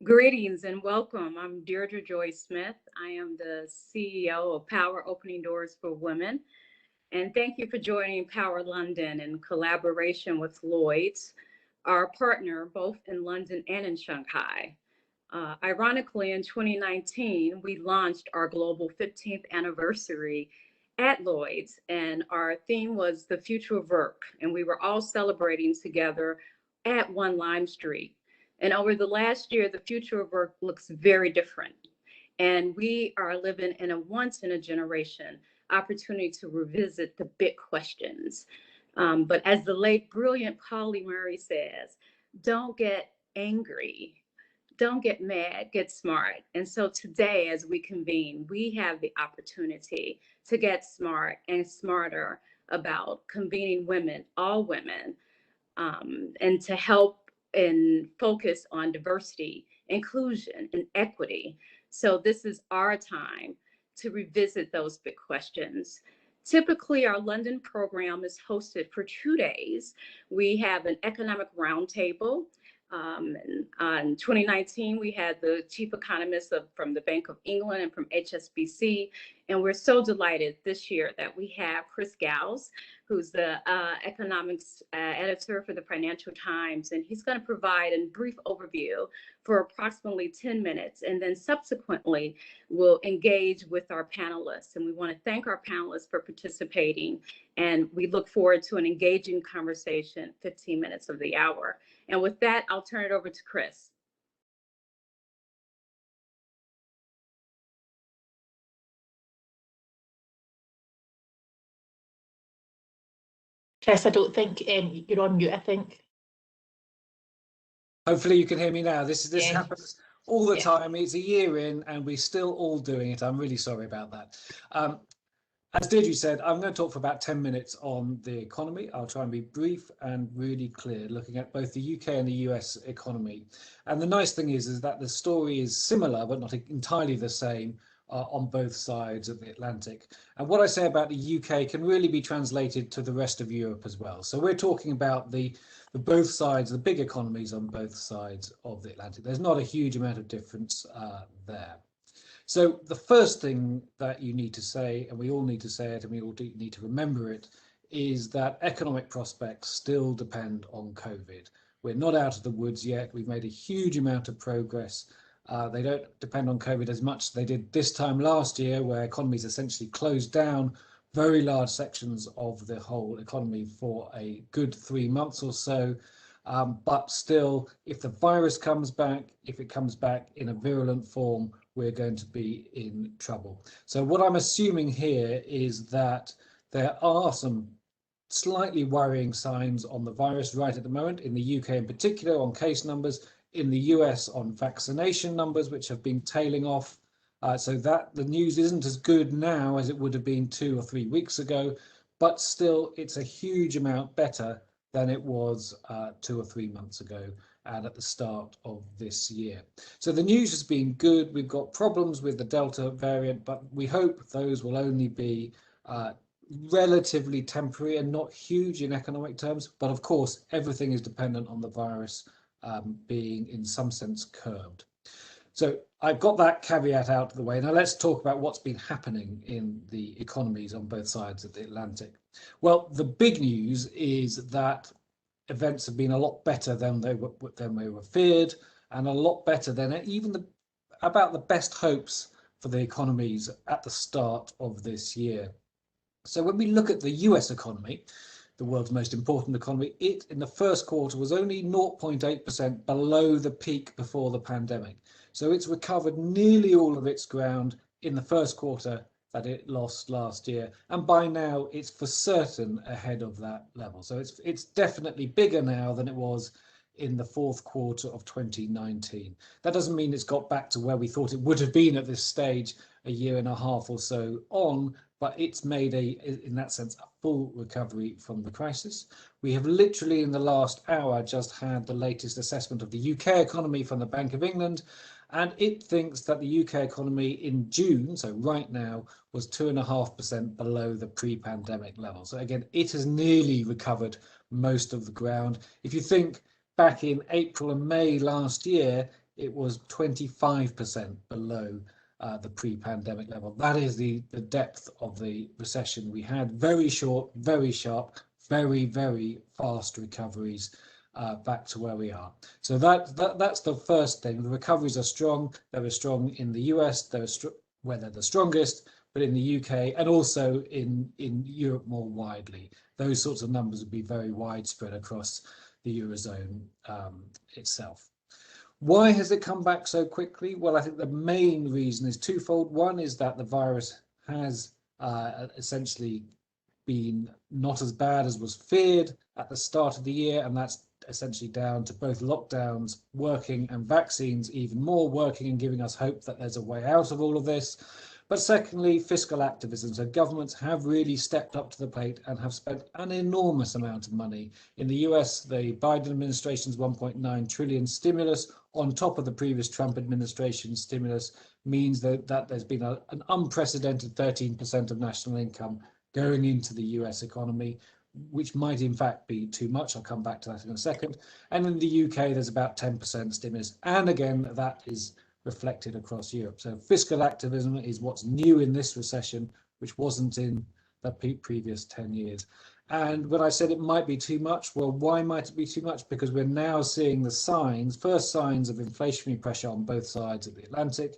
Greetings and welcome. I'm Deirdre Joy Smith. I am the CEO of Power Opening Doors for Women. And thank you for joining Power London in collaboration with Lloyd's, our partner both in London and in Shanghai. Ironically, in 2019, we launched our global 15th anniversary at Lloyd's, and our theme was the future of work. And we were all celebrating together at One Lime Street. And over the last year, the future of work looks very different. And we are living in a once in a generation opportunity to revisit the big questions. But as the late, brilliant Polly Murray says, don't get angry, don't get mad, get smart. And so today, as we convene, we have the opportunity to get smart and smarter about convening women, all women, and to help and focus on diversity, inclusion, and equity. So this is our time to revisit those big questions. Typically, our London program is hosted for 2 days. We have an economic roundtable. In 2019, we had the chief economist from the Bank of England and from HSBC. And we're so delighted this year that we have Chris Giles, who's the economics editor for the Financial Times. And he's going to provide a brief overview for approximately 10 minutes. And then subsequently, we'll engage with our panelists. And we want to thank our panelists for participating. And we look forward to an engaging conversation, 15 minutes of the hour. And with that, I'll turn it over to Chris. Chris, I don't think you're on mute, I think. Hopefully you can hear me now. This happens all the time. It's a year in and we're still all doing it. I'm really sorry about that. As Deirdre said, I'm going to talk for about 10 minutes on the economy. I'll try and be brief and really clear, looking at both the UK and the US economy. And the nice thing is that the story is similar, but not entirely the same on both sides of the Atlantic. And what I say about the UK can really be translated to the rest of Europe as well. So we're talking about the both sides, the big economies on both sides of the Atlantic. There's not a huge amount of difference there. So the first thing that you need to say, and we all need to say it, and we all need to remember it, is that economic prospects still depend on COVID. We're not out of the woods yet. We've made a huge amount of progress. They don't depend on COVID as much as they did this time last year, where economies essentially closed down very large sections of the whole economy for a good 3 months or so. But still, if the virus comes back, if it comes back in a virulent form, we're going to be in trouble. So what I'm assuming here is that there are some slightly worrying signs on the virus right at the moment, in the UK in particular on case numbers, in the US on vaccination numbers, which have been tailing off. So that the news isn't as good now as it would have been 2 or 3 weeks ago, but still it's a huge amount better than it was 2 or 3 months ago and at the start of this year. So the news has been good. We've got problems with the Delta variant, but we hope those will only be relatively temporary and not huge in economic terms. But of course, everything is dependent on the virus being in some sense curbed. So I've got that caveat out of the way. Now let's talk about what's been happening in the economies on both sides of the Atlantic. Well, the big news is that events have been a lot better than they were feared, and a lot better than even about the best hopes for the economies at the start of this year. So when we look at the US economy, the world's most important economy, it in the first quarter was only 0.8% below the peak before the pandemic. So it's recovered nearly all of its ground in the first quarter that it lost last year, and by now it's for certain ahead of that level. So it's definitely bigger now than it was in the fourth quarter of 2019. That doesn't mean it's got back to where we thought it would have been at this stage a year and a half or so on, but it's made in that sense, a full recovery from the crisis. We have literally in the last hour just had the latest assessment of the UK economy from the Bank of England, and it thinks that the UK economy in June, so right now, was 2.5% below the pre-pandemic level. So again, it has nearly recovered most of the ground. If you think back in April and May last year, it was 25% below the pre-pandemic level. That is the depth of the recession we had. Very short, very sharp, very, very fast recoveries back to where we are. So that's the first thing. The recoveries are strong. They were strong in the US, where they're the strongest, but in the UK and also in Europe more widely. Those sorts of numbers would be very widespread across the Eurozone itself. Why has it come back so quickly? Well, I think the main reason is twofold. One is that the virus has essentially been not as bad as was feared at the start of the year, and that's essentially down to both lockdowns working and vaccines even more working and giving us hope that there's a way out of all of this. But secondly, fiscal activism. So governments have really stepped up to the plate and have spent an enormous amount of money. In the US, the Biden administration's 1.9 trillion stimulus on top of the previous Trump administration stimulus means that there's been an unprecedented 13% of national income going into the US economy, which might in fact be too much. I'll come back to that in a second. And in the UK, there's about 10% stimulus. And again, that is reflected across Europe. So fiscal activism is what's new in this recession, which wasn't in the previous 10 years. And when I said it might be too much, well, why might it be too much? Because we're now seeing the first signs of inflationary pressure on both sides of the Atlantic.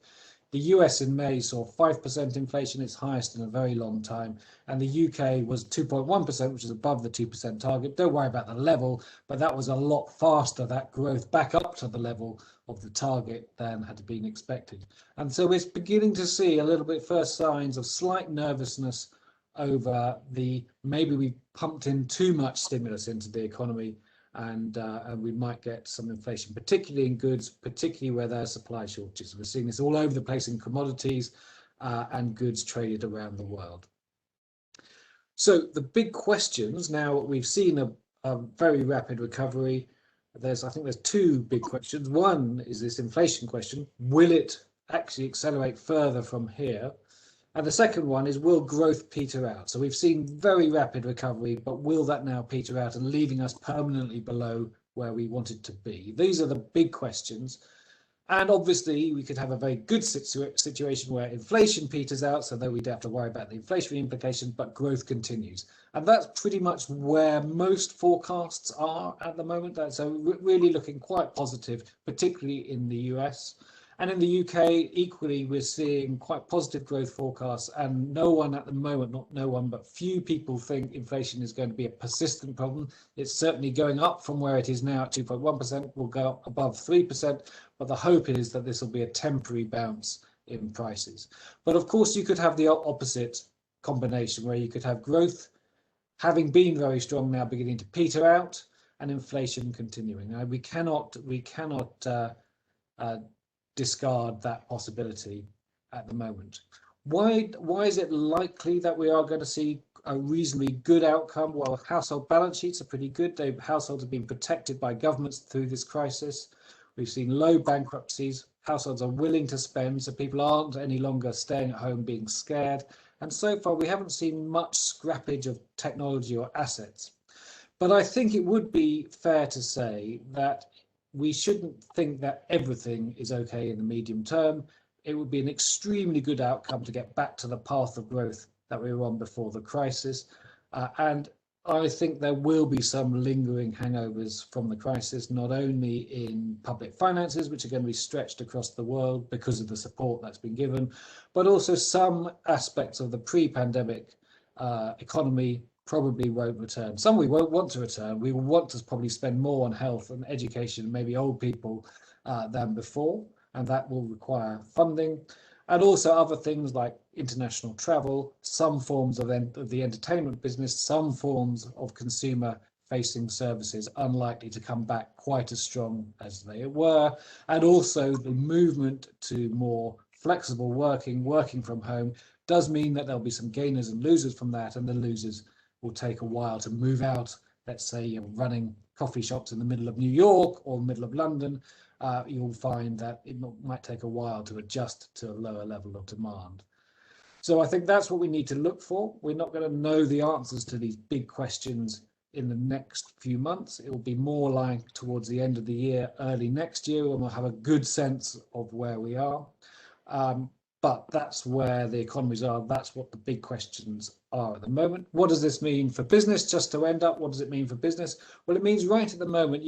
The US in May saw 5% inflation, its highest in a very long time, and the UK was 2.1%, which is above the 2% target. Don't worry about the level, but that was a lot faster, that growth back up to the level of the target than had been expected. And so we're beginning to see a little bit first signs of slight nervousness over maybe we pumped in too much stimulus into the economy, and we might get some inflation, particularly in goods, particularly where there are supply shortages. We're seeing this all over the place in commodities and goods traded around the world. So the big questions, now we've seen a very rapid recovery. I think there's two big questions. One is this inflation question. Will it actually accelerate further from here? And the second one is, will growth peter out? So we've seen very rapid recovery, but will that now peter out and leaving us permanently below where we wanted to be? These are the big questions. And obviously, we could have a very good situation where inflation peters out, so that we don't have to worry about the inflationary implications, but growth continues. And that's pretty much where most forecasts are at the moment. So really looking quite positive, particularly in the US. And in the UK, equally, we're seeing quite positive growth forecasts, and no one at the moment, not no one, but few people think inflation is going to be a persistent problem. It's certainly going up from where it is now at 2.1%, will go up above 3%, but the hope is that this will be a temporary bounce in prices. But of course, you could have the opposite combination, where you could have growth having been very strong now beginning to peter out, and inflation continuing. Now, we cannot discard that possibility at the moment. Why is it likely that we are going to see a reasonably good outcome? Well, household balance sheets are pretty good. Households have been protected by governments through this crisis. We've seen low bankruptcies. Households are willing to spend, so people aren't any longer staying at home being scared. And so far, we haven't seen much scrappage of technology or assets. But I think it would be fair to say that we shouldn't think that everything is okay in the medium term. It would be an extremely good outcome to get back to the path of growth that we were on before the crisis. And I think there will be some lingering hangovers from the crisis, not only in public finances, which are going to be stretched across the world because of the support that's been given, but also some aspects of the pre-pandemic economy probably won't return. Some we won't want to return. We will want to probably spend more on health and education, maybe old people, than before, and that will require funding. And also other things like international travel, some forms of the entertainment business, some forms of consumer-facing services unlikely to come back quite as strong as they were. And also the movement to more flexible working from home does mean that there'll be some gainers and losers from that, and the losers will take a while to move out. Let's say you're running coffee shops in the middle of New York or middle of London, you'll find that it might take a while to adjust to a lower level of demand. So I think that's what we need to look for. We're not going to know the answers to these big questions in the next few months. It will be more like towards the end of the year, early next year, when we'll have a good sense of where we are. But that's where the economies are. That's what the big questions are at the moment. What does this mean for business? Just to end up, what does it mean for business? Well, it means right at the moment,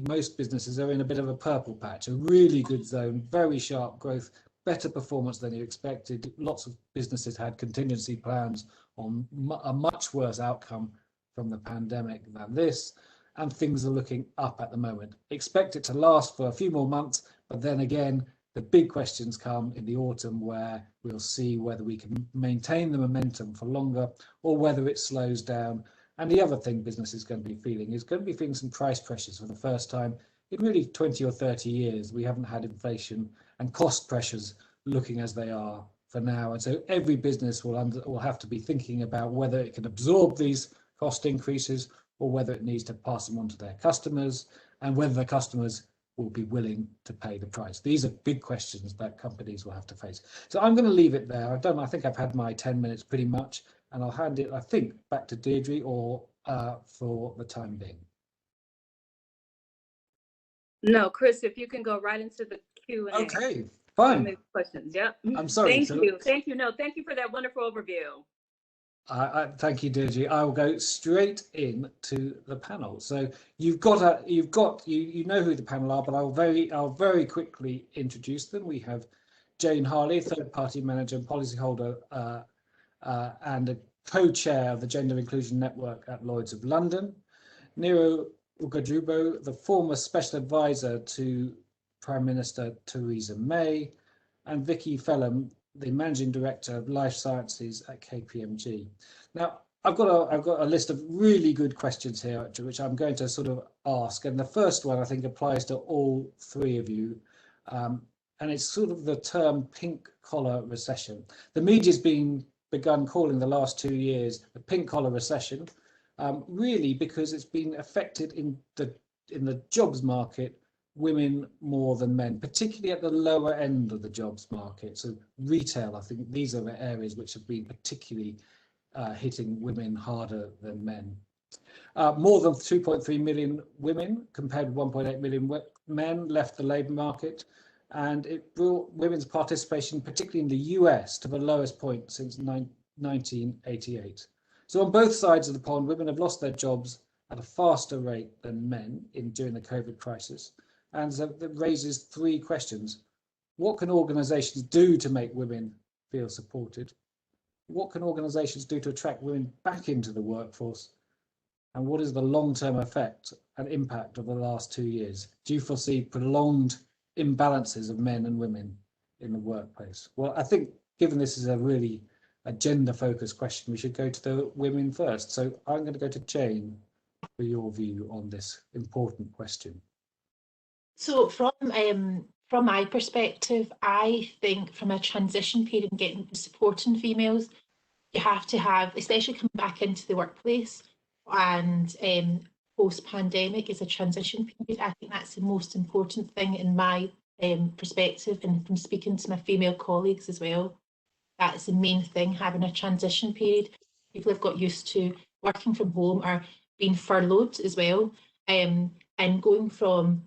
most businesses are in a bit of a purple patch, a really good zone, very sharp growth, better performance than you expected. Lots of businesses had contingency plans on a much worse outcome from the pandemic than this, and things are looking up at the moment. Expect it to last for a few more months, but then again, the big questions come in the autumn, where we'll see whether we can maintain the momentum for longer or whether it slows down. And the other thing business is going to be feeling some price pressures for the first time in really 20 or 30 years. We haven't had inflation and cost pressures looking as they are for now. And so every business will have to be thinking about whether it can absorb these cost increases or whether it needs to pass them on to their customers, and whether the customers will be willing to pay the price. These are big questions that companies will have to face. So I'm going to leave it there. I think I've had my 10 minutes pretty much, and I'll hand it, I think, back to Deirdre or for the time being. No, Chris, if you can go right into the Q&A. Okay, fine. Questions. Yep. I'm sorry. Thank you. Thank you. No, thank you for that wonderful overview. Thank you, Deirdre. I will go straight into the panel. So you know who the panel are, but I'll very quickly introduce them. We have Jane Harley, third-party manager and policyholder, and a co-chair of the Gender Inclusion Network at Lloyd's of London. Nero Ugajubo, the former special advisor to Prime Minister Theresa May, and Vicky Phelan, the Managing Director of Life Sciences at KPMG. Now, I've got a list of really good questions here, which I'm going to sort of ask. And the first one, I think, applies to all three of you. And it's sort of the term pink collar recession. The media's begun calling the last 2 years the pink collar recession, really because it's been affected in the jobs market women more than men, particularly at the lower end of the jobs market. So retail, I think these are the areas which have been particularly hitting women harder than men. More than 2.3 million women, compared with 1.8 million men, left the labour market, and it brought women's participation, particularly in the US, to the lowest point since 1988. So on both sides of the pond, women have lost their jobs at a faster rate than men during the COVID crisis. And so that raises three questions. What can organisations do to make women feel supported? What can organisations do to attract women back into the workforce? And what is the long-term effect and impact of the last 2 years? Do you foresee prolonged imbalances of men and women in the workplace? Well, I think given this is a gender-focused question, we should go to the women first. So I'm going to go to Jane for your view on this important question. So from my perspective, I think from a transition period and getting supporting females, you have to have, especially coming back into the workplace and post-pandemic is a transition period. I think that's the most important thing in my perspective, and from speaking to my female colleagues as well, that's the main thing, having a transition period. People have got used to working from home or being furloughed as well, and going from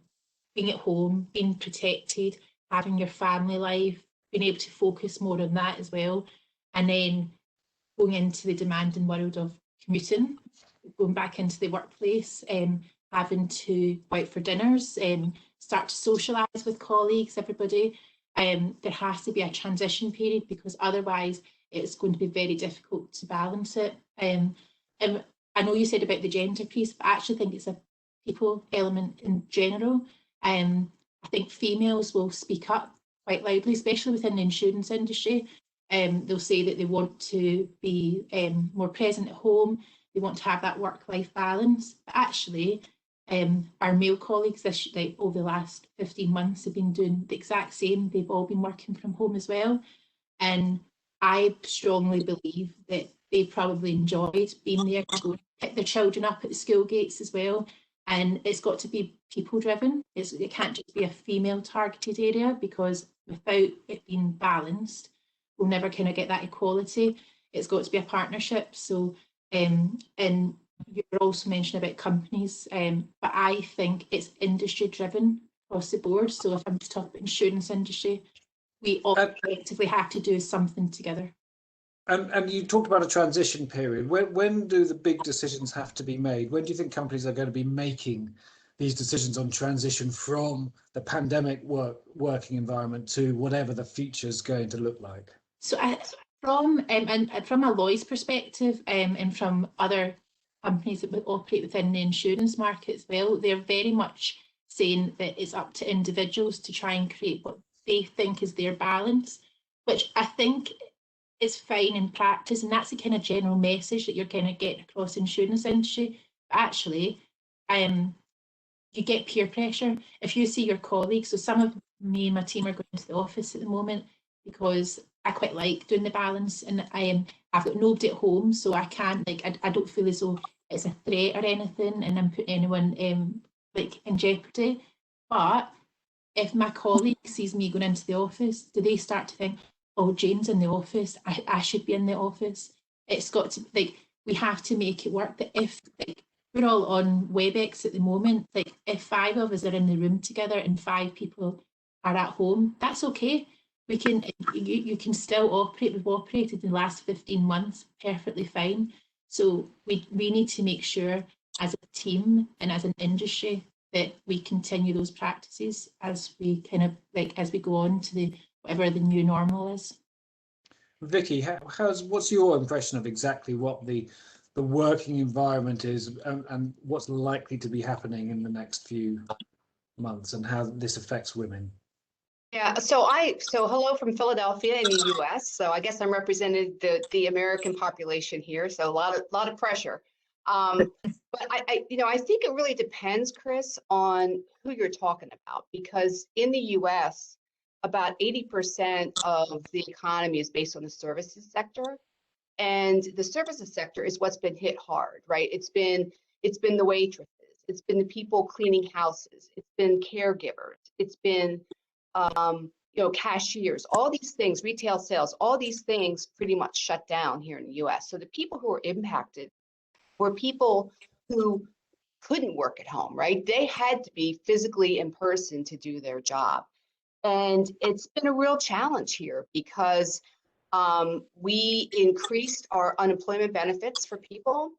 being at home, being protected, having your family life, being able to focus more on that as well, and then going into the demanding world of commuting, going back into the workplace, having to go out for dinners, start to socialise with colleagues, everybody. There has to be a transition period, because otherwise it's going to be very difficult to balance it. And I know you said about the gender piece, but I actually think it's a people element in general. I think females will speak up quite loudly, especially within the insurance industry. They'll say that they want to be more present at home, they want to have that work-life balance. But actually, our male colleagues over the last 15 months have been doing the exact same. They've all been working from home as well. And I strongly believe that they probably enjoyed being there to go pick their children up at the school gates as well. And it's got to be people driven. It can't just be a female targeted area, because without it being balanced, we'll never kind of get that equality. It's got to be a partnership. So and you were also mentioning about companies, but I think it's industry driven across the board. So if I'm just talking about insurance industry, we all collectively have to do something together. And you talked about a transition period. When do the big decisions have to be made? When do you think companies are going to be making these decisions on transition from the pandemic working environment to whatever the future is going to look like? So from a Lloyd's perspective, and from other companies that operate within the insurance market as well, they're very much saying that it's up to individuals to try and create what they think is their balance, which I think is fine in practice, and that's the kind of general message that you're kind of getting across the insurance industry. But actually, you get peer pressure if you see your colleagues. So some of me and my team are going to the office at the moment because I quite like doing the balance, and I've got nobody at home, so I can't, like, I don't feel as though it's a threat or anything and I'm putting anyone like in jeopardy. But if my colleague sees me going into the office, do they start to think, oh, Jane's in the office, I should be in the office? It's got to, like, we have to make it work. That if, like, we're all on WebEx at the moment, like, if 5 of us are in the room together and 5 people are at home, that's okay. We can, you can still operate. We've operated in the last 15 months perfectly fine. So we need to make sure as a team and as an industry that we continue those practices as we kind of, like, as we go on to the whatever the new normal is. Vicky, what's your impression of exactly what the working environment is, and what's likely to be happening in the next few months, and how this affects women? Yeah, so hello from Philadelphia in the US. So I guess I'm representing the American population here. So a lot of pressure. But I think it really depends, Chris, on who you're talking about, because in the US, about 80% of the economy is based on the services sector. And the services sector is what's been hit hard, right? It's been the waitresses, it's been the people cleaning houses, it's been caregivers, it's been cashiers, all these things, retail sales, all these things pretty much shut down here in the US. So the people who were impacted were people who couldn't work at home, right? They had to be physically in person to do their job. And it's been a real challenge here because we increased our unemployment benefits for people.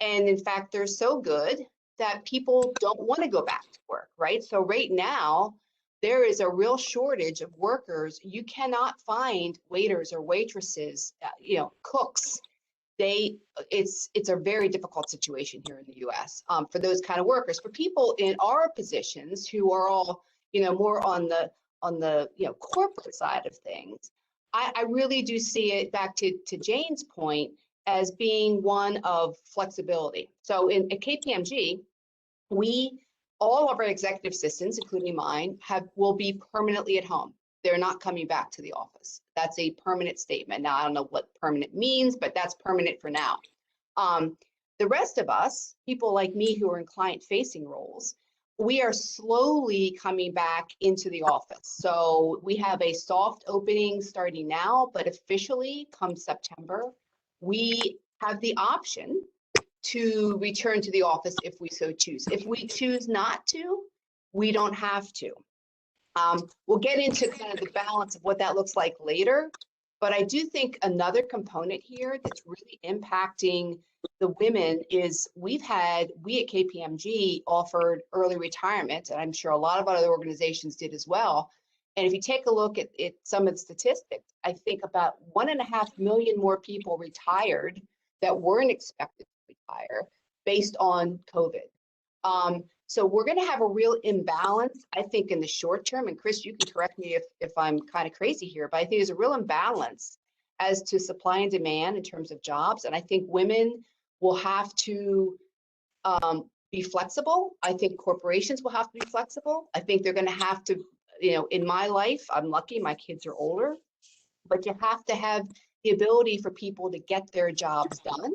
And in fact, they're so good that people don't want to go back to work, right? So right now, there is a real shortage of workers. You cannot find waiters or waitresses, cooks. It's a very difficult situation here in the US for those kind of workers. For people in our positions who are all, more on the corporate side of things, I really do see it, back to Jane's point, as being one of flexibility. So at KPMG, all of our executive assistants, including mine, will be permanently at home. They're not coming back to the office. That's a permanent statement. Now, I don't know what permanent means, but that's permanent for now. The rest of us, people like me who are in client-facing roles, we are slowly coming back into the office. So we have a soft opening starting now, but officially come September, we have the option to return to the office if we so choose. If we choose not to, we don't have to. We'll get into kind of the balance of what that looks like later, but I do think another component here that's really impacting the women is we at KPMG offered early retirement, and I'm sure a lot of other organizations did as well. And if you take a look at some of the statistics, I think about 1.5 million more people retired that weren't expected to retire based on COVID. So we're going to have a real imbalance, I think, in the short term. And Chris, you can correct me if I'm kind of crazy here, but I think there's a real imbalance as to supply and demand in terms of jobs. And I think women will have to be flexible. I think corporations will have to be flexible. I think they're going to have to, in my life, I'm lucky, my kids are older, but you have to have the ability for people to get their jobs done,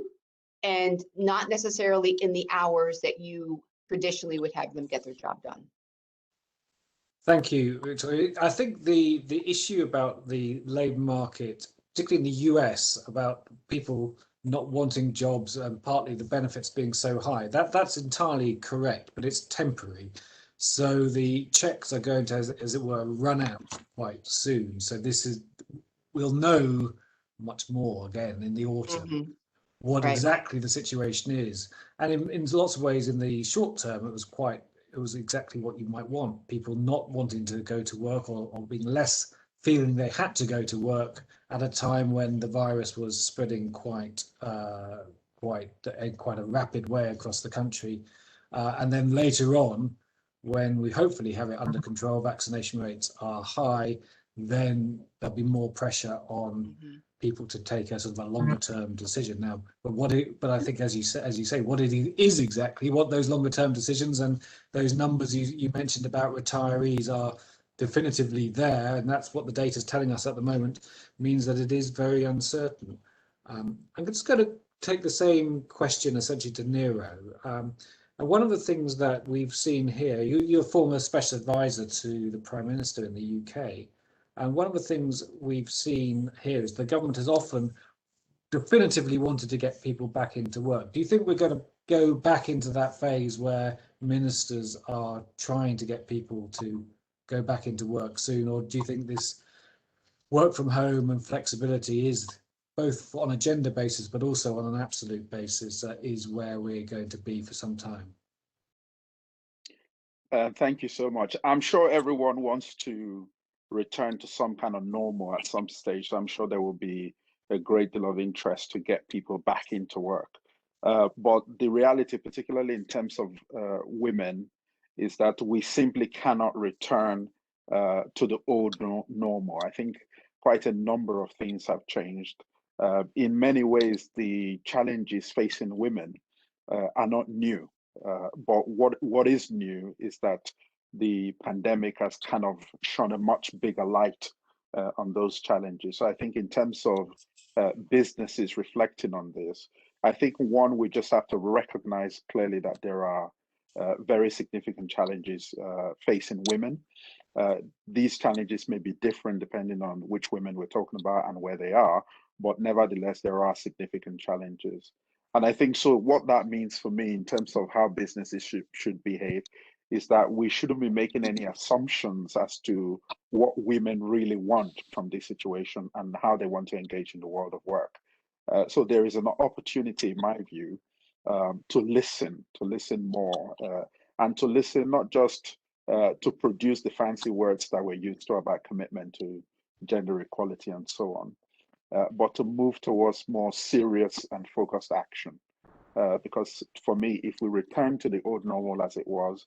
and not necessarily in the hours that you traditionally would have them get their job done. Thank you, Victoria. I think the issue about the labour market, particularly in the US, about people not wanting jobs and partly the benefits being so high. That's entirely correct, but it's temporary. So the checks are going to, as it were, run out quite soon. So we'll know much more again in the autumn what Right. exactly the situation is. And in lots of ways, in the short term, it was exactly what you might want. People not wanting to go to work or being less feeling they had to go to work at a time when the virus was spreading quite a rapid way across the country. And then later on, when we hopefully have it under control, vaccination rates are high, then there'll be more pressure on people to take a sort of a longer term decision now. But I think, as you say, what it is exactly, what those longer term decisions and those numbers you mentioned about retirees are definitively there, and that's what the data is telling us at the moment, means that it is very uncertain. I'm just going to take the same question essentially to Nero. And one of the things that we've seen here, you're a former special advisor to the Prime Minister in the UK, and one of the things we've seen here is the government has often definitively wanted to get people back into work. Do you think we're going to go back into that phase where ministers are trying to get people to go back into work soon, or do you think this work from home and flexibility is both on a gender basis but also on an absolute basis is where we're going to be for some time? Thank you so much. I'm sure everyone wants to return to some kind of normal at some stage. So I'm sure there will be a great deal of interest to get people back into work. But the reality, particularly in terms of women, is that we simply cannot return to the old normal. I think quite a number of things have changed. In many ways, the challenges facing women are not new. But what is new is that the pandemic has kind of shone a much bigger light on those challenges. So I think in terms of businesses reflecting on this, I think one, we just have to recognize clearly that there are very significant challenges facing women. These challenges may be different depending on which women we're talking about and where they are, but nevertheless, there are significant challenges. And I think so what that means for me in terms of how businesses should behave is that we shouldn't be making any assumptions as to what women really want from this situation and how they want to engage in the world of work. So there is an opportunity, in my view, to listen more and to listen not just to produce the fancy words that we're used to about commitment to gender equality and so on. But to move towards more serious and focused action. Because for me, if we return to the old normal as it was,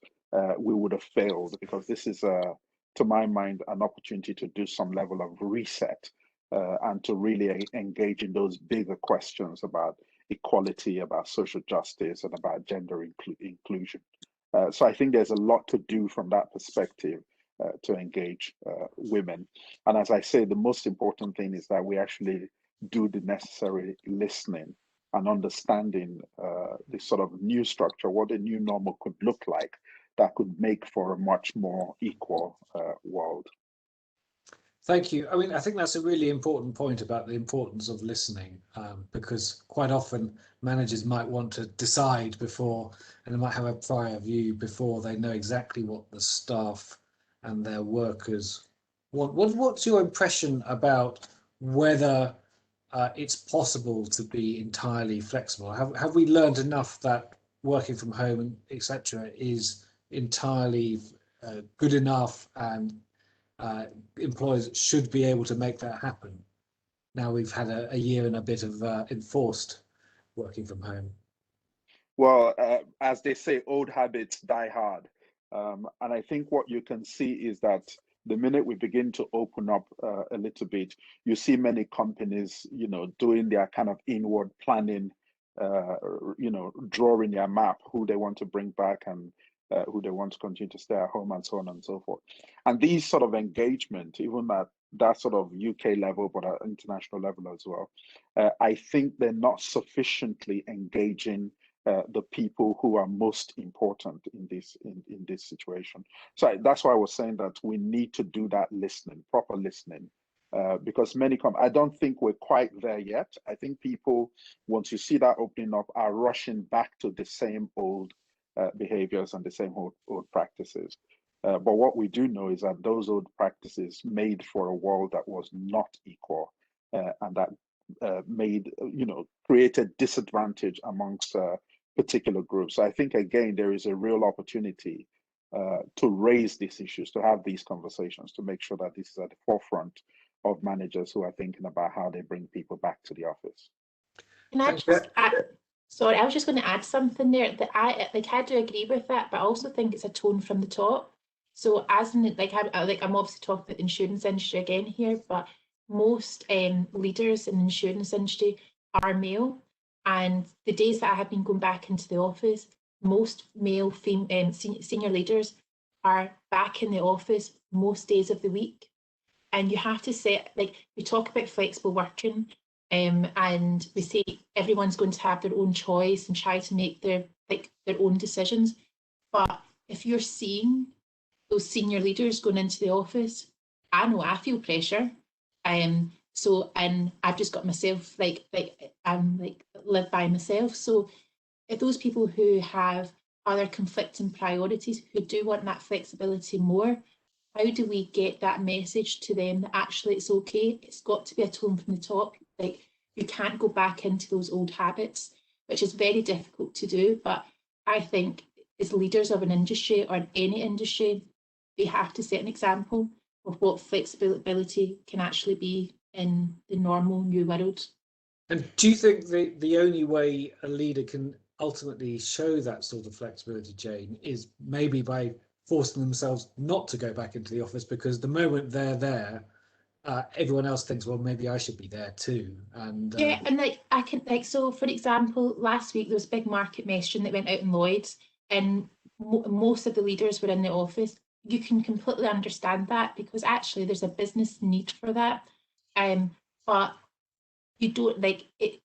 we would have failed, because this is, to my mind, an opportunity to do some level of reset and to really engage in those bigger questions about equality, about social justice, and about gender inclusion. So I think there's a lot to do from that perspective. To engage women. And as I say, the most important thing is that we actually do the necessary listening and understanding the sort of new structure, what a new normal could look like that could make for a much more equal world. Thank you. I mean, I think that's a really important point about the importance of listening, because quite often managers might want to decide before, and they might have a prior view before they know exactly what the staff and their workers want. What's your impression about whether it's possible to be entirely flexible? Have we learned enough that working from home, etc., is entirely good enough, and employers should be able to make that happen? Now we've had a year and a bit of enforced working from home. Well, as they say, old habits die hard. And I think what you can see is that the minute we begin to open up a little bit, you see many companies, doing their kind of inward planning, drawing their map, who they want to bring back and who they want to continue to stay at home and so on and so forth. And these sort of engagement, even at that sort of UK level, but at international level as well, I think they're not sufficiently engaging the people who are most important in this situation. So that's why I was saying that we need to do that listening, proper listening, because many I don't think we're quite there yet. I think people, once you see that opening up, are rushing back to the same old behaviors and the same old practices. But what we do know is that those old practices made for a world that was not equal, and that created disadvantage amongst particular groups. So I think, again, there is a real opportunity to raise these issues, to have these conversations, to make sure that this is at the forefront of managers who are thinking about how they bring people back to the office. Can I just add, sorry, I was just going to add something there that I do agree with that, but I also think it's a tone from the top. So as in, I'm obviously talking about the insurance industry again here, but most leaders in the insurance industry are male, and the days that I have been going back into the office, most male senior leaders are back in the office most days of the week. And you have to set, we talk about flexible working, and we say everyone's going to have their own choice and try to make their own decisions. But if you're seeing those senior leaders going into the office, I know I feel pressure. And I've just got myself live by myself. So if those people who have other conflicting priorities, who do want that flexibility more, how do we get that message to them that actually it's okay? It's got to be a tone from the top. You can't go back into those old habits, which is very difficult to do. But I think as leaders of an industry or in any industry, they have to set an example of what flexibility can actually be in the normal new world. And do you think the only way a leader can ultimately show that sort of flexibility, Jane, is maybe by forcing themselves not to go back into the office, because the moment they're there, everyone else thinks, well, maybe I should be there too. And yeah, and I can so for example, last week there was a big market messaging that went out in Lloyd's, and most of the leaders were in the office. You can completely understand that, because actually there's a business need for that. But you don't it.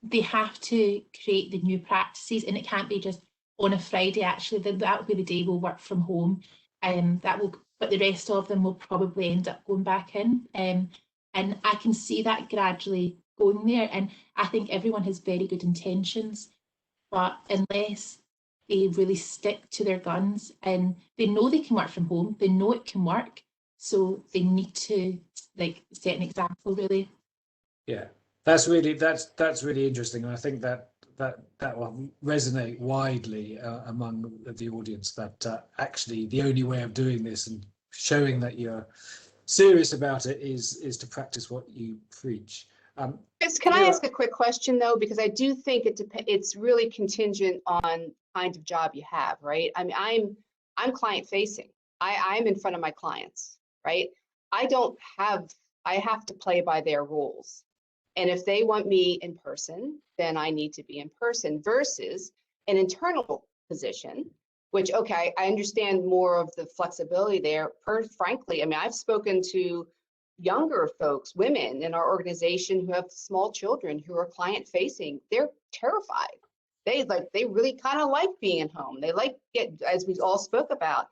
They have to create the new practices, and it can't be just on a Friday. Actually, that will be the day we'll work from home, but the rest of them will probably end up going back in. And I can see that gradually going there. And I think everyone has very good intentions, but unless they really stick to their guns and they know they can work from home, they know it can work, so they need to set an example, really. Yeah. That's really interesting, and I think that will resonate widely among the audience. That actually the only way of doing this and showing that you're serious about it is to practice what you preach. Chris, can I ask a quick question though? Because I do think it's really contingent on kind of job you have, right? I mean, I'm client facing. I'm in front of my clients, right? I have to play by their rules. And if they want me in person, then I need to be in person, versus an internal position, which, okay, I understand more of the flexibility there. Frankly, I mean, I've spoken to younger folks, women in our organization who have small children who are client facing. They're terrified. They really kind of like being at home. They like as we all spoke about,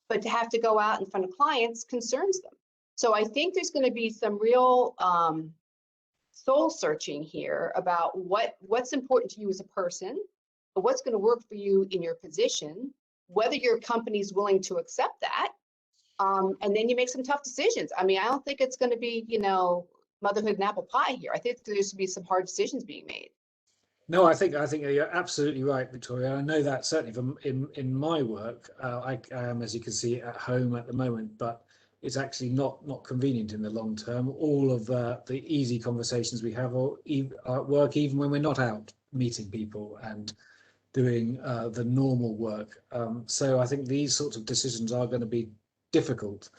but to have to go out in front of clients concerns them. So I think there's going to be some real soul searching here about what's important to you as a person, but what's going to work for you in your position, whether your company's willing to accept that, and then you make some tough decisions. I mean, I don't think it's going to be, motherhood and apple pie here. I think there's going to be some hard decisions being made. No, I think you're absolutely right, Victoria. I know that certainly from in my work. I am, as you can see, at home at the moment, but it's actually not convenient in the long term. All of the easy conversations we have at work, even when we're not out meeting people and doing the normal work. So I think these sorts of decisions are going to be difficult.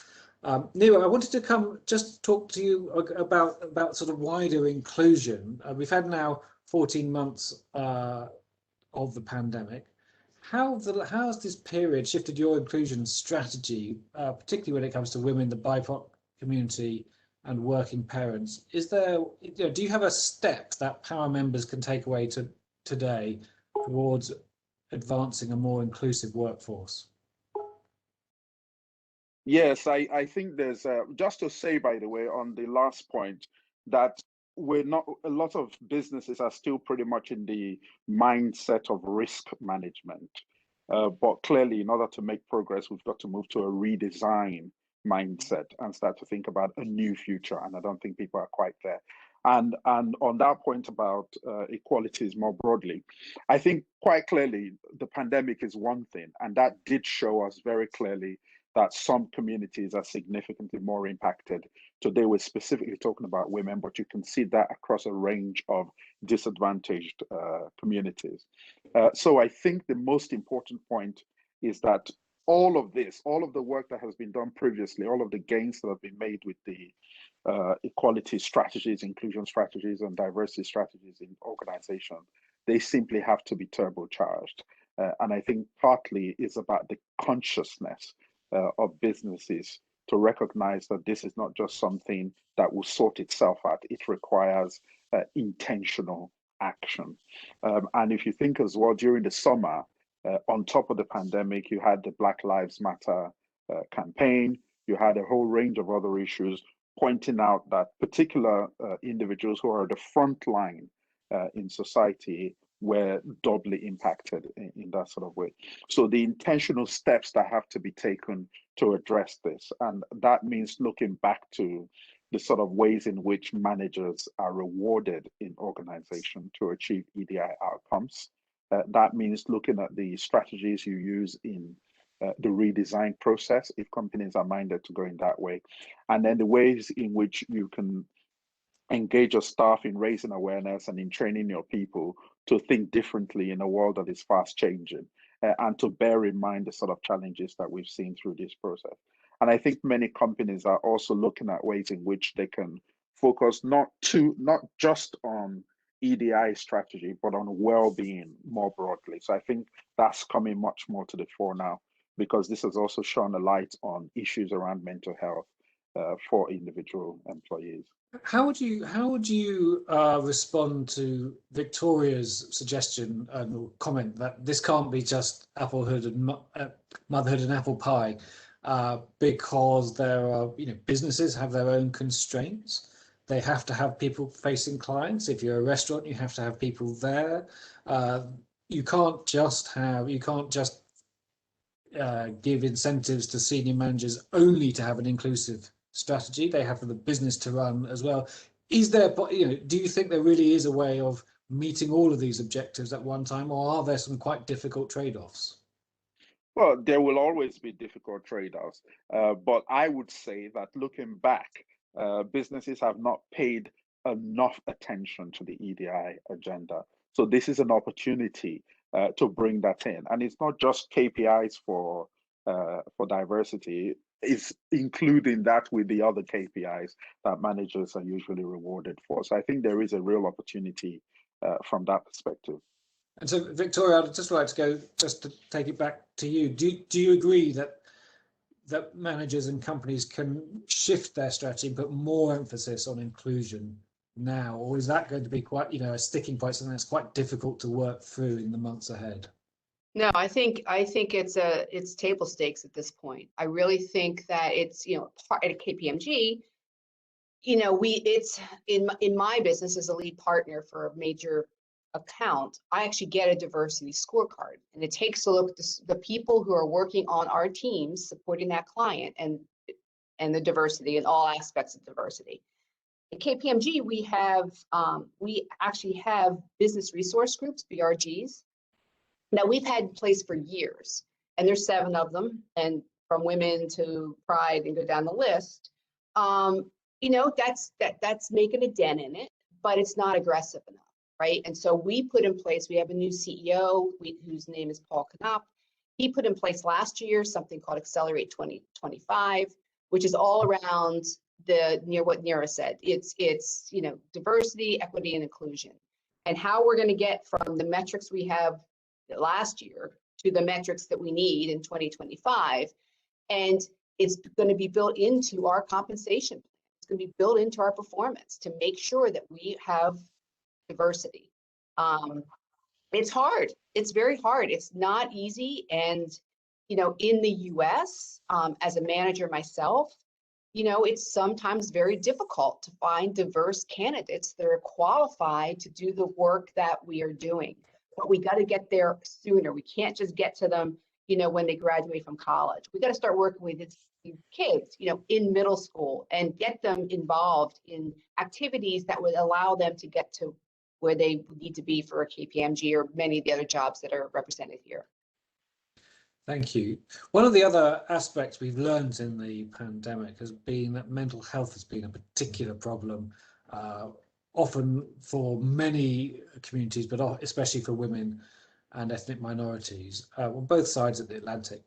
Neera, I wanted to just talk to you about sort of wider inclusion. We've had now 14 months of the pandemic. How has this period shifted your inclusion strategy, particularly when it comes to women, the BIPOC community, and working parents? Is there, do you have a step that Power members can take away today towards advancing a more inclusive workforce? Yes, I think there's just to say, by the way, on the last point, that we're not, a lot of businesses are still pretty much in the mindset of risk management. But clearly, in order to make progress, we've got to move to a redesign mindset and start to think about a new future. And I don't think people are quite there. And on that point about equalities more broadly, I think quite clearly the pandemic is one thing, and that did show us very clearly that some communities are significantly more impacted. Today, we're specifically talking about women, but you can see that across a range of disadvantaged communities. So I think the most important point is that all of this, all of the work that has been done previously, all of the gains that have been made with the equality strategies, inclusion strategies, and diversity strategies in organization, they simply have to be turbocharged. And I think partly is about the consciousness of businesses to recognize that this is not just something that will sort itself out. It requires intentional action. And if you think as well, during the summer, on top of the pandemic, you had the Black Lives Matter campaign, you had a whole range of other issues pointing out that particular individuals who are at the front line in society were doubly impacted in that sort of way. So the intentional steps that have to be taken to address this, and that means looking back to the sort of ways in which managers are rewarded in organization to achieve EDI outcomes. That means looking at the strategies you use in the redesign process, if companies are minded to go in that way, and then the ways in which you can engage your staff in raising awareness and in training your people to think differently in a world that is fast changing, and to bear in mind the sort of challenges that we've seen through this process. And I think many companies are also looking at ways in which they can focus not just on EDI strategy, but on well-being more broadly. So I think that's coming much more to the fore now, because this has also shone a light on issues around mental health for individual employees. How would you respond to Victoria's suggestion and comment that this can't be just applehood and motherhood and apple pie, because there are, businesses have their own constraints. They have to have people facing clients. If you're a restaurant, you have to have people there. You can't just give incentives to senior managers only to have an inclusive strategy. They have for the business to run as well. Is there, do you think there really is a way of meeting all of these objectives at one time, or are there some quite difficult trade-offs? Well, there will always be difficult trade-offs, but I would say that looking back, businesses have not paid enough attention to the EDI agenda. So this is an opportunity to bring that in, and it's not just KPIs for diversity. It's including that with the other KPIs that managers are usually rewarded for. So I think there is a real opportunity from that perspective. And so, Victoria, I'd just like to go, just to take it back to you. Do you agree that managers and companies can shift their strategy and put more emphasis on inclusion now, or is that going to be quite, a sticking point, something that's quite difficult to work through in the months ahead? No, I think it's table stakes at this point. I really think that it's, part at KPMG, it's in my business as a lead partner for a major account, I actually get a diversity scorecard, and it takes a look at the people who are working on our teams supporting that client and the diversity and all aspects of diversity. At KPMG, we actually have business resource groups, BRGs. Now we've had in place for years, and there's 7 of them, and from women to pride and go down the list. That's making a dent in it, but it's not aggressive enough, right? And so we put in place, we have a new CEO whose name is Paul Knopp. He put in place last year something called Accelerate 2025, which is all around what Neera said. It's diversity, equity, and inclusion, and how we're going to get from the metrics we have last year to the metrics that we need in 2025. And it's going to be built into our compensation plan. It's going to be built into our performance to make sure that we have diversity. It's hard. It's very hard. It's not easy. And in the US, as a manager myself, it's sometimes very difficult to find diverse candidates that are qualified to do the work that we are doing. But we got to get there sooner. We can't just get to them, when they graduate from college. We got to start working with these kids, in middle school, and get them involved in activities that would allow them to get to where they need to be for a KPMG or many of the other jobs that are represented here. Thank you. One of the other aspects we've learned in the pandemic has been that mental health has been a particular problem, often for many communities, but especially for women and ethnic minorities on both sides of the Atlantic.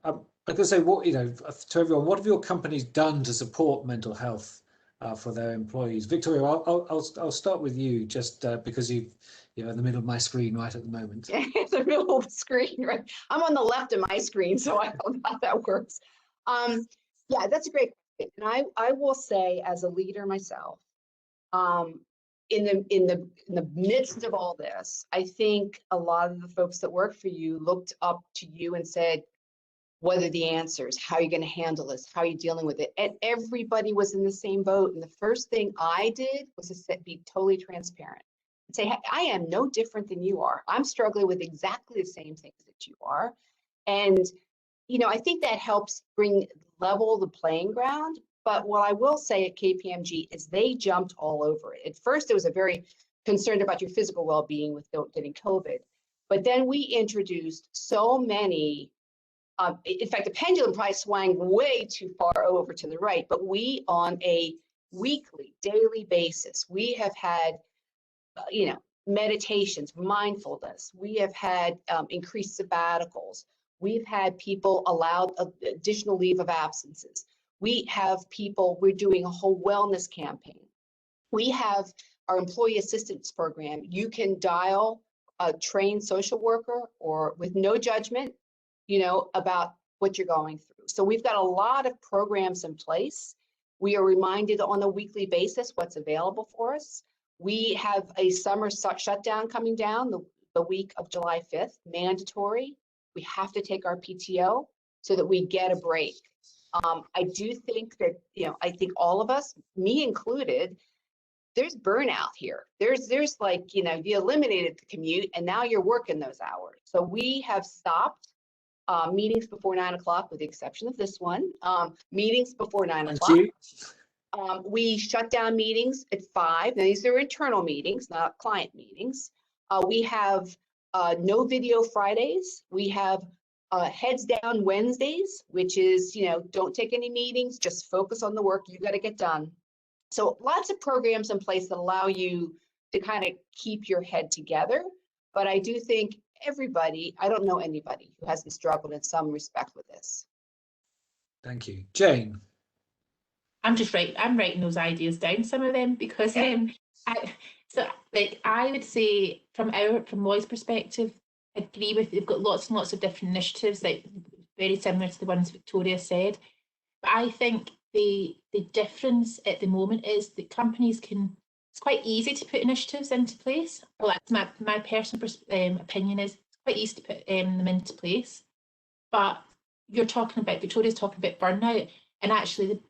I could say, to everyone, what have your companies done to support mental health for their employees? Victoria, I'll start with you, just because you're in the middle of my screen right at the moment. It's the middle of the screen, right? I'm on the left of my screen, so I don't know how that works. Yeah, that's a great question. And I will say, as a leader myself, in the midst of all this, I think a lot of the folks that work for you looked up to you and said, what are the answers? How are you going to handle this? How are you dealing with it? And everybody was in the same boat. And the first thing I did was to be totally transparent and say, hey, I am no different than you are. I'm struggling with exactly the same things that you are. And, I think that helps level the playing ground. But what I will say at KPMG is they jumped all over it. At first, it was a very concerned about your physical well-being with getting COVID. But then we introduced so many. In fact, the pendulum probably swung way too far over to the right, but we, on a weekly, daily basis, we have had, meditations, mindfulness. We have had increased sabbaticals. We've had people allowed additional leave of absences. We have people, we're doing a whole wellness campaign. We have our employee assistance program. You can dial a trained social worker or with no judgment, about what you're going through. So we've got a lot of programs in place. We are reminded on a weekly basis what's available for us. We have a summer shutdown coming down the week of July 5th, mandatory. We have to take our PTO so that we get a break. I do think that, I think all of us, me included, there's burnout here. There's like, you eliminated the commute and now you're working those hours. So we have stopped meetings before 9 o'clock, with the exception of this one. Meetings before 9 o'clock. We shut down meetings at 5. Now, these are internal meetings, not client meetings. We have no video Fridays. We have heads down Wednesdays, which is, don't take any meetings, just focus on the work you got to get done. So lots of programs in place that allow you to kind of keep your head together. But I do think I don't know anybody who hasn't struggled in some respect with this. Thank you. Jane. I'm writing those ideas down, some of them, because I would say from Lloyd's perspective, I agree with, they've got lots and lots of different initiatives, like very similar to the ones Victoria said. But I think the difference at the moment is that companies it's quite easy to put initiatives into place. Well, that's my personal opinion, is it's quite easy to put them into place. But Victoria's talking about burnout, and actually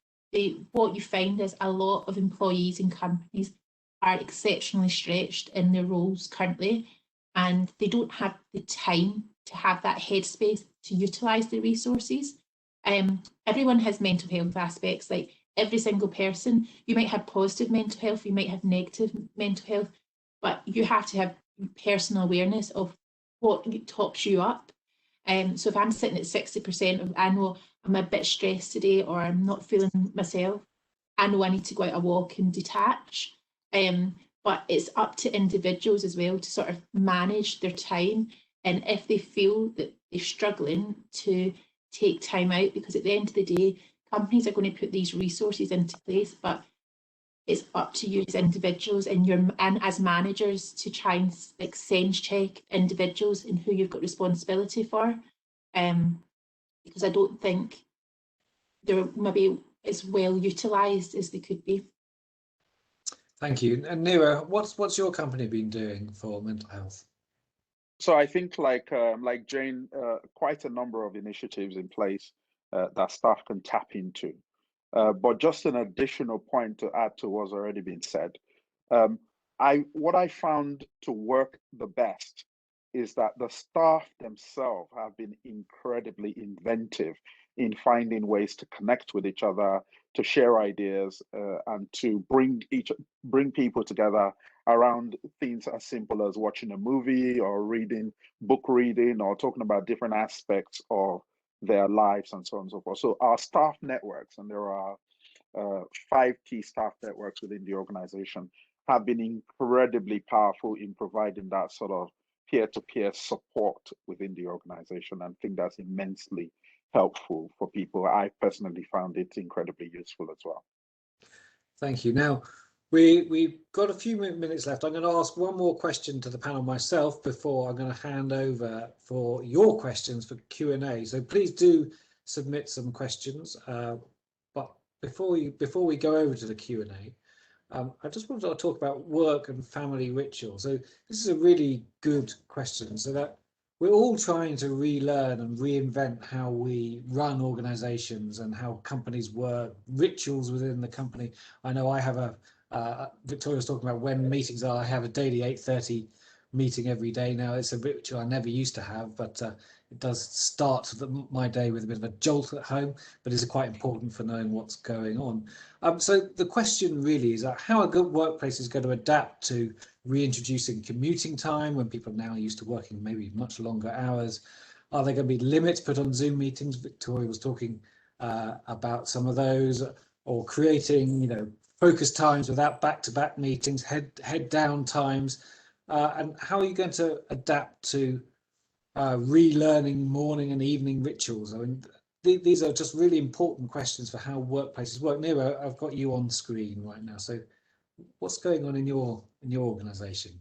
what you find is a lot of employees and companies are exceptionally stretched in their roles currently, and they don't have the time to have that headspace to utilise the resources. Everyone has mental health aspects, like every single person. You might have positive mental health, you might have negative mental health, but you have to have personal awareness of what tops you up. So if I'm sitting at 60% of, I know I'm a bit stressed today, or I'm not feeling myself, I know I need to go out a walk and detach. But it's up to individuals as well to sort of manage their time. And if they feel that they're struggling, to take time out, because at the end of the day, companies are going to put these resources into place, but it's up to you as individuals and as managers to try and sense check individuals and who you've got responsibility for. Because I don't think they're maybe as well utilised as they could be. Thank you. And Neera, what's your company been doing for mental health? So I think like Jane, quite a number of initiatives in place that staff can tap into. But just an additional point to add to what's already been said. Um, what I found to work the best is that the staff themselves have been incredibly inventive in finding ways to connect with each other, to share ideas, and to bring people together around things as simple as watching a movie or book reading, or talking about different aspects of their lives and so on and so forth. So our staff networks, and there are 5 key staff networks within the organization, have been incredibly powerful in providing that sort of peer-to-peer support within the organization, and I think that's immensely helpful for people. I personally found it incredibly useful as well. Thank you. Now, we've got a few minutes left. I'm going to ask one more question to the panel myself before I'm going to hand over for your questions for Q&A. So please do submit some questions. But before we go over to the Q&A, I just wanted to talk about work and family rituals. So this is a really good question, so that we're all trying to relearn and reinvent how we run organizations and how companies work, rituals within the company. I know I have Victoria was talking about when meetings are. I have a daily 8:30 meeting every day now. It's a ritual I never used to have, but it does start my day with a bit of a jolt at home, but is quite important for knowing what's going on. So the question really is how a good workplace is going to adapt to reintroducing commuting time when people are now used to working maybe much longer hours. Are there going to be limits put on Zoom meetings? Victoria was talking about some of those, or creating, focus times without back-to-back meetings, head down times. And how are you going to adapt to relearning morning and evening rituals? I mean, these are just really important questions for how workplaces work. Nero, I've got you on screen right now. So what's going on in your organization?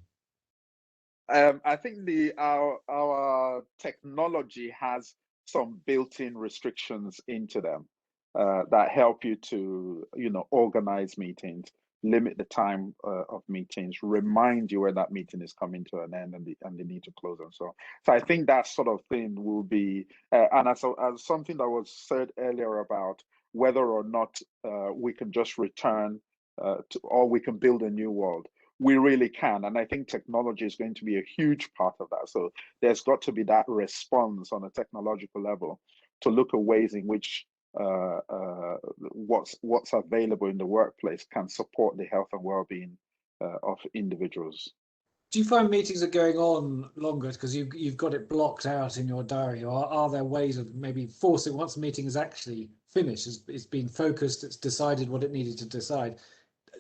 I think our technology has some built-in restrictions into them that help you to organize meetings, limit the time of meetings, remind you when that meeting is coming to an end and they need to close and so on. So I think that sort of thing will be, and as something that was said earlier about whether or not we can just return or we can build a new world. We really can. And I think technology is going to be a huge part of that. So there's got to be that response on a technological level to look at ways in which what's available in the workplace can support the health and well-being of individuals. Do you find meetings are going on longer because you've got it blocked out in your diary, or are there ways of maybe forcing, once the meeting is actually finished, it's been focused, it's decided what it needed to decide?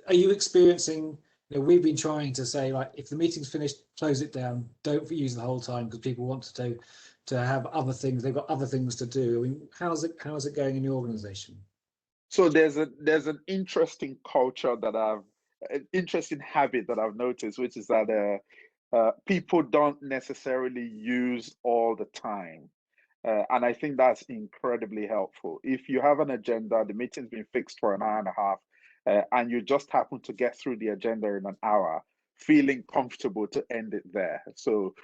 Are you experiencing, we've been trying to say, like, if the meeting's finished, close it down, don't use the whole time because people want to have other things, they've got other things to do. I mean, how's it going in your organization? So there's an interesting culture an interesting habit that I've noticed, which is that people don't necessarily use all the time. And I think that's incredibly helpful. If you have an agenda, the meeting's been fixed for an hour and a half, and you just happen to get through the agenda in an hour, feeling comfortable to end it there. So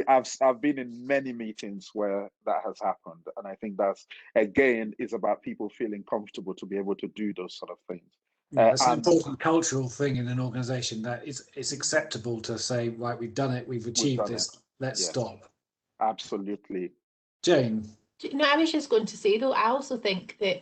I've been in many meetings where that has happened, and I think that's again is about people feeling comfortable to be able to do those sort of things. Yeah, it's an important cultural thing in an organization that it's acceptable to say, right, we've done it, we've achieved this, let's stop. Absolutely. Jane? I was just going to say, though, I also think that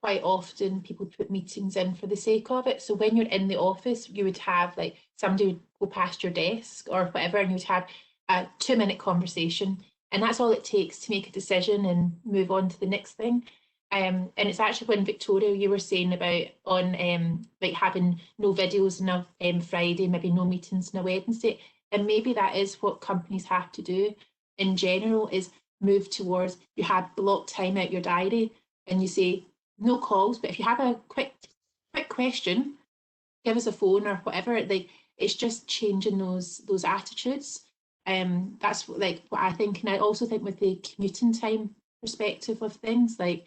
quite often people put meetings in for the sake of it. So when you're in the office, you would have like somebody would go past your desk or whatever, and you would have a 2-minute conversation, and that's all it takes to make a decision and move on to the next thing. And it's actually when Victoria, you were saying about on like having no videos on a Friday, maybe no meetings on a Wednesday, and maybe that is what companies have to do in general, is move towards, you have blocked time out your diary and you say no calls, but if you have a quick question, give us a phone or whatever. Like, it's just changing those attitudes. That's like what I think. And I also think with the commuting time perspective of things, like,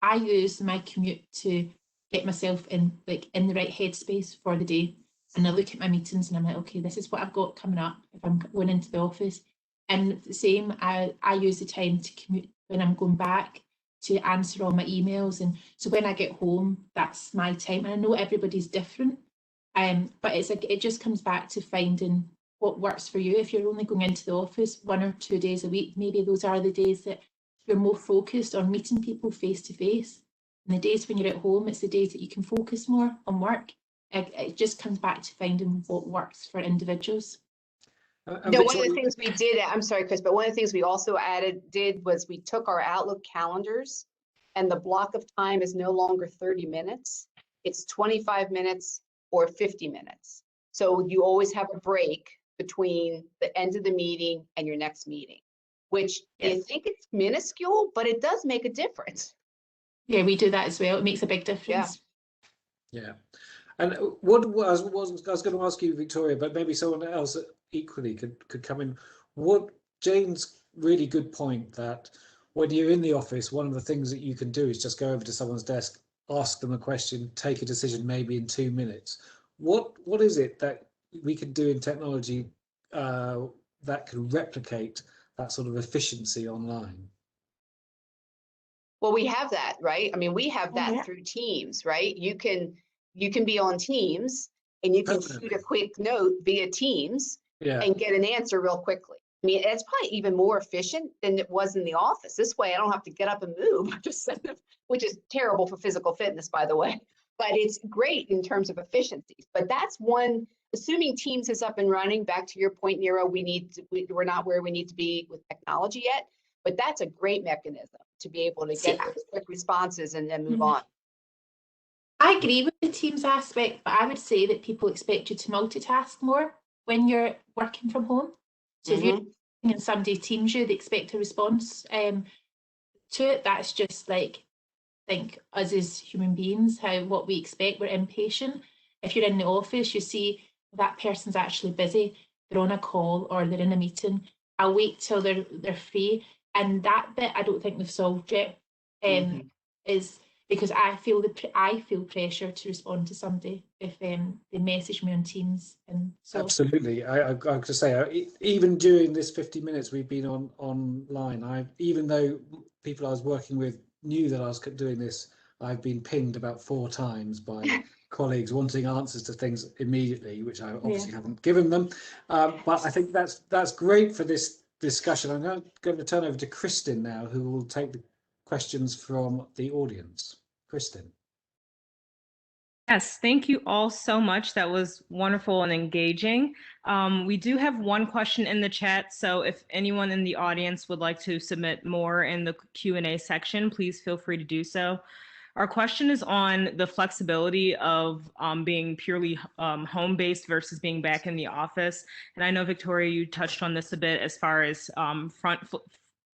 I use my commute to get myself in the right headspace for the day. And I look at my meetings and I'm like, okay, this is what I've got coming up if I'm going into the office. And the same, I use the time to commute when I'm going back to answer all my emails. And so when I get home, that's my time. And I know everybody's different, but it's like, it just comes back to finding what works for you. If you're only going into the office 1 or 2 days a week, maybe those are the days that you're more focused on meeting people face to face. And the days when you're at home, it's the days that you can focus more on work. It just comes back to finding what works for individuals. No, one of the things we did, I'm sorry, Chris, but one of the things we also did was we took our Outlook calendars, and the block of time is no longer 30 minutes. It's 25 minutes or 50 minutes. So you always have a break between the end of the meeting and your next meeting, which I think it's minuscule, but it does make a difference. Yeah, we do that as well. It makes a big difference. Yeah. And what I was going to ask you, Victoria, but maybe someone else equally could come in. What Jane's really good point that when you're in the office, one of the things that you can do is just go over to someone's desk, ask them a question, take a decision maybe in 2 minutes. What is it that we can do in technology that can replicate that sort of efficiency online? Well, we have that, right? I mean, we have that through Teams, right? You can be on Teams and you can shoot a quick note via Teams and get an answer real quickly. I mean, it's probably even more efficient than it was in the office. This way, I don't have to get up and move, which is terrible for physical fitness, by the way. But it's great in terms of efficiencies. But that's one, assuming Teams is up and running, back to your point, Nero, we're not where we need to be with technology yet. But that's a great mechanism to be able to get those quick responses and then move on. I agree with the Teams aspect, but I would say that people expect you to multitask more when you're working from home. So if you're and somebody Teams you, they expect a response to it. That's just like, think us as human beings, what we expect. We're impatient. If you're in the office, you see that person's actually busy, they're on a call or they're in a meeting. I'll wait till they're free. And that bit I don't think we've solved yet. Is because I feel pressure to respond to somebody if they message me on Teams. And so absolutely, I have to say, even during this 50 minutes we've been online, even though people I was working with knew that I was doing this, I've been pinged about 4 times by colleagues wanting answers to things immediately, which I obviously haven't given them. But I think that's great for this discussion. I'm going to turn over to Kristin now, who will take the questions from the audience. Kristin. Yes, thank you all so much. That was wonderful and engaging. We do have one question in the chat, so if anyone in the audience would like to submit more in the Q&A section, please feel free to do so. Our question is on the flexibility of being purely home-based versus being back in the office. And I know, Victoria, you touched on this a bit as far as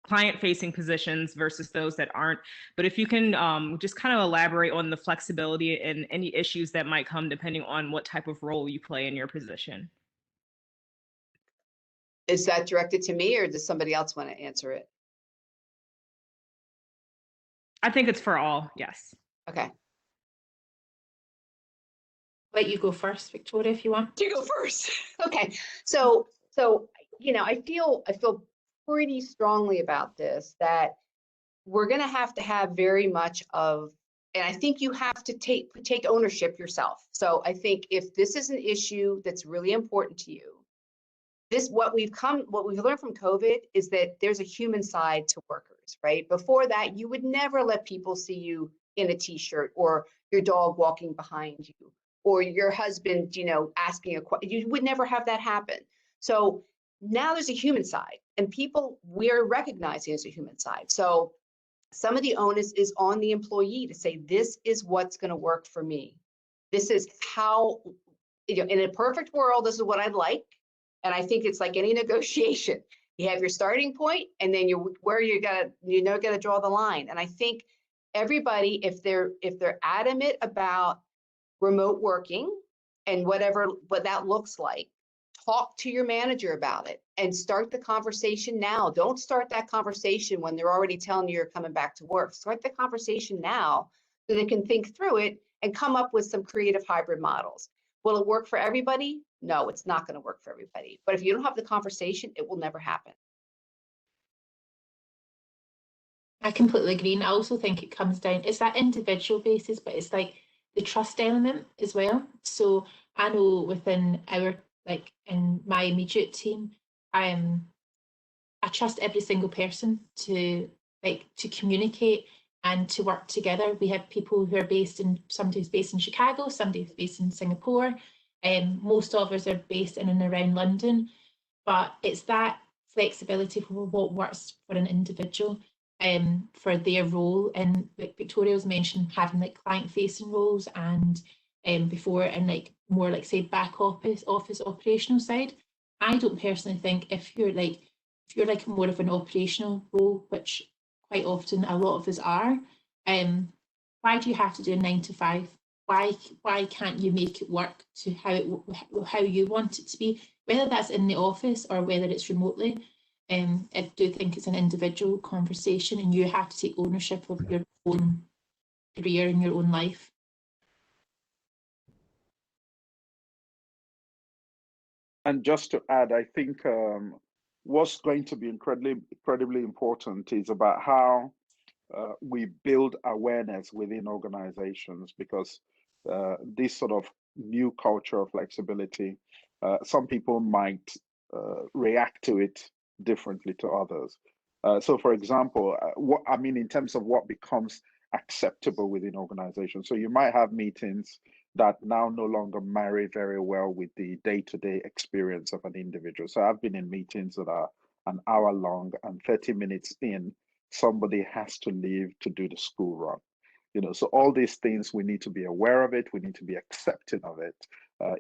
client-facing positions versus those that aren't. But if you can just kind of elaborate on the flexibility and any issues that might come depending on what type of role you play in your position. Is that directed to me, or does somebody else want to answer it? I think it's for all, yes. Okay. Let you go first, Victoria, if you want. You go first. Okay. So you know, I feel pretty strongly about this, that we're going to have very much of, and I think you have to take ownership yourself. So I think if this is an issue that's really important to you, what we've learned from COVID is that there's a human side to workers, right? Before that, you would never let people see you in a t-shirt, or your dog walking behind you, or your husband, you know, asking a question. You would never have that happen. So now there's a human side, and we're recognizing as a human side. So some of the onus is on the employee to say, this is what's going to work for me. This is how, you know, in a perfect world, this is what I'd like. And I think it's like any negotiation. You have your starting point, and then you gotta draw the line. And I think everybody, if they're adamant about remote working and what that looks like, talk to your manager about it and start the conversation now. Don't start that conversation when they're already telling you you're coming back to work. Start the conversation now so they can think through it and come up with some creative hybrid models. Will it work for everybody? No, it's not going to work for everybody. But if you don't have the conversation, it will never happen. I completely agree. And I also think it comes down, it's that individual basis, but it's like the trust element as well. So I know within our, like in my immediate team, I trust every single person to communicate and to work together. We have people who are somebody who's based in Chicago, somebody who's based in Singapore, and most of us are based in and around London. But it's that flexibility for what works for an individual, for their role. And like Victoria was mentioned, having like client-facing roles and before, and like more like say back office operational side. I don't personally think if you're like more of an operational role, which quite often a lot of us are, why do you have to do a 9 to 5? Why can't you make it work to how you want it to be, whether that's in the office or whether it's remotely? I do think it's an individual conversation, and you have to take ownership of your own career and your own life. And just to add, I think what's going to be incredibly important is about how we build awareness within organizations, because this sort of new culture of flexibility, some people might react to it differently to others. So for example, in terms of what becomes acceptable within organizations. So you might have meetings that now no longer marry very well with the day-to-day experience of an individual. So I've been in meetings that are an hour long, and 30 minutes in, somebody has to leave to do the school run. So all these things, we need to be aware of it. We need to be accepting of it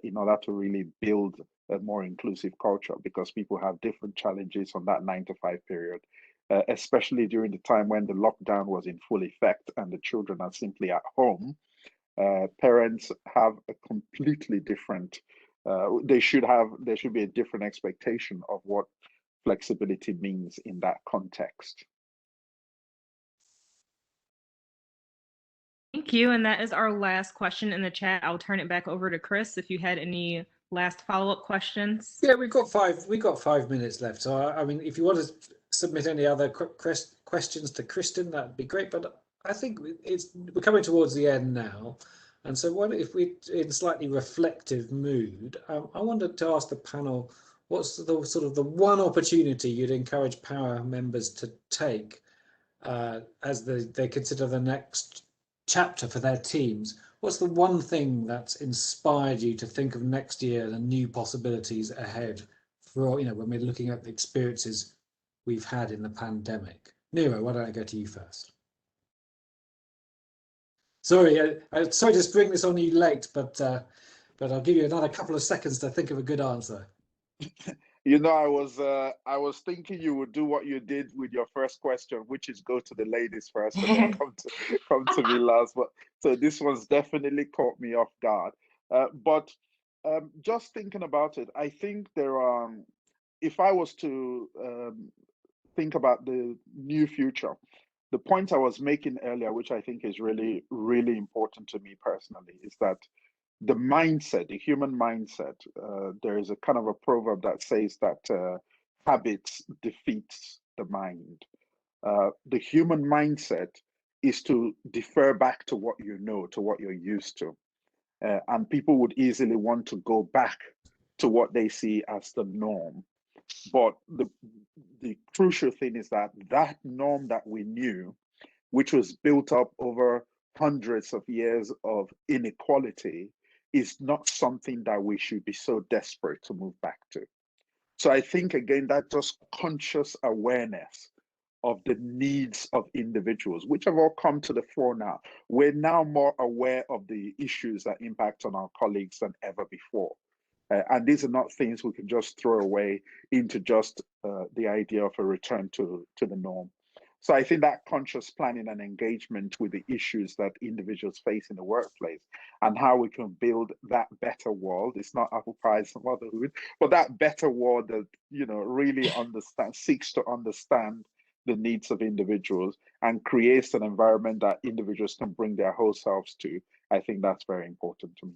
in order to really build a more inclusive culture, because people have different challenges on that 9 to 5 period, especially during the time when the lockdown was in full effect and the children are simply at home. Parents have a completely different, there should be a different expectation of what flexibility means in that context. Thank you. And that is our last question in the chat. I'll turn it back over to Chris if you had any last follow-up questions. Yeah, we've got 5 minutes left. So I mean, if you want to submit any other questions to Kristen, that'd be great. But I think we're coming towards the end now. And so what if we're in slightly reflective mood? I wanted to ask the panel, what's the sort of the one opportunity you'd encourage Power members to take as they consider the next chapter for their teams? What's the one thing that's inspired you to think of next year, the new possibilities ahead for, when we're looking at the experiences we've had in the pandemic? Nero, why don't I go to you first? Sorry, sorry to spring this on you late, but I'll give you another couple of seconds to think of a good answer. I was thinking you would do what you did with your first question, which is go to the ladies first and then come to me last. But so this one's definitely caught me off guard. But just thinking about it, I think there are, if I was to think about the new future, the point I was making earlier, which I think is really, really important to me personally, is that the mindset, the human mindset, there is a kind of a proverb that says that habits defeats the mind. The human mindset is to defer back to what you know, to what you're used to. And people would easily want to go back to what they see as the norm. But the crucial thing is that that norm that we knew, which was built up over hundreds of years of inequality, is not something that we should be so desperate to move back to. So I think, again, that just conscious awareness of the needs of individuals, which have all come to the fore now. We're now more aware of the issues that impact on our colleagues than ever before. And these are not things we can just throw away into just the idea of a return to the norm. So I think that conscious planning and engagement with the issues that individuals face in the workplace and how we can build that better world, it's not apple pies and motherhood, but that better world that, really seeks to understand the needs of individuals and creates an environment that individuals can bring their whole selves to. I think that's very important to me.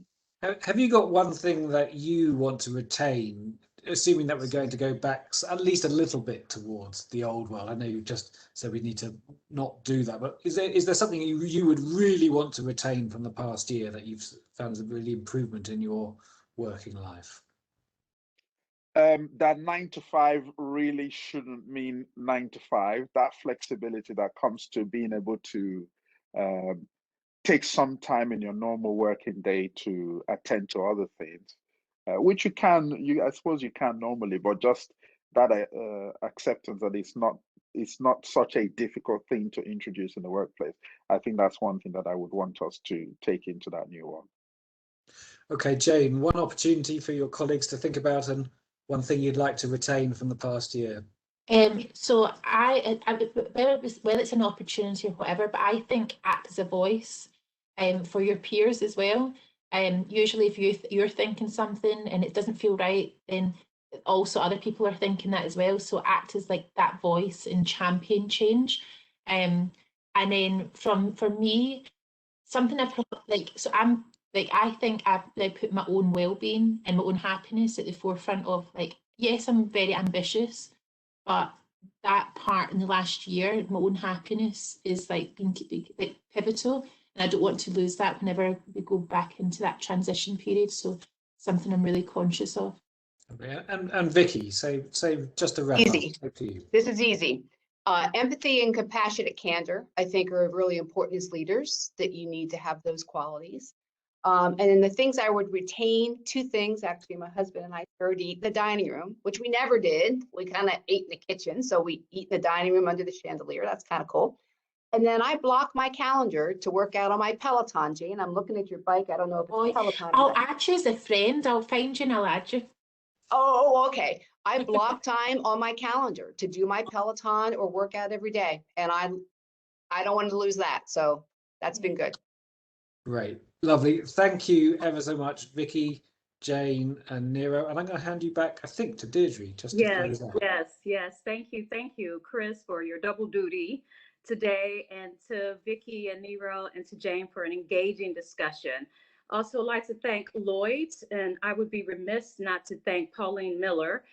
Have you got one thing that you want to retain assuming that we're going to go back at least a little bit towards the old world. I know you just said we need to not do that, but is there something you would really want to retain from the past year that you've found as a really improvement in your working life? That 9 to 5 really shouldn't mean 9 to 5. That flexibility that comes to being able to take some time in your normal working day to attend to other things, which I suppose you can normally, but just that acceptance that it's not such a difficult thing to introduce in the workplace. I think that's one thing that I would want us to take into that new one. Okay, Jane, one opportunity for your colleagues to think about and one thing you'd like to retain from the past year. So whether it's an opportunity or whatever, but I think act as a voice for your peers as well. Usually if you're thinking something and it doesn't feel right, then also other people are thinking that as well. So act as like that voice and champion change. And then for me, something I've like, so I'm like, I think I've like put my own well-being and my own happiness at the forefront of, like, yes, I'm very ambitious, but that part in the last year, my own happiness is like been like pivotal, and I don't want to lose that whenever we go back into that transition period. So something I'm really conscious of. And Vicky, say just to wrap Easy. up to you. This is easy. Empathy and compassionate candor, I think, are really important as leaders, that you need to have those qualities. And then the things I would retain, 2 things, actually, my husband and I prefer to eat in the dining room, which we never did. We kind of ate in the kitchen. So we eat in the dining room under the chandelier. That's kind of cool. And then I block my calendar to work out on my Peloton, Jane. I'm looking at your bike. I don't know if it's Peloton. I'll add you as a friend. I'll find you and I'll add you. Oh, okay. I block time on my calendar to do my Peloton or workout every day. And I don't want to lose that. So that's been good. Great. Lovely. Thank you ever so much, Vicky, Jane, and Nero. And I'm going to hand you back, I think, to Deirdre. Just to close out. Yes. Thank you, Chris, for your double duty today, and to Vicky and Nero and to Jane for an engaging discussion. Also like to thank Lloyd's, and I would be remiss not to thank Pauline Miller,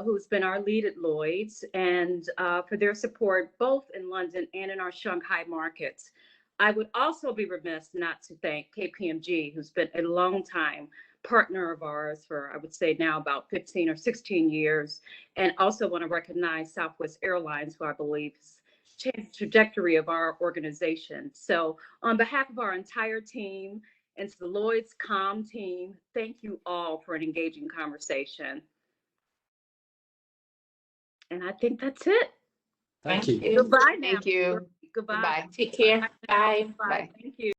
who's been our lead at Lloyd's, and for their support both in London and in our Shanghai markets. I would also be remiss not to thank KPMG, who's been a long time partner of ours for, I would say now about 15 or 16 years. And also want to recognize Southwest Airlines, who I believe has changed the trajectory of our organization. So on behalf of our entire team and to the Lloyd's COM team, thank you all for an engaging conversation. And I think that's it. Thank you. Goodbye now. Thank you. Goodbye. Goodbye. Take care. Bye. Bye. Thank you.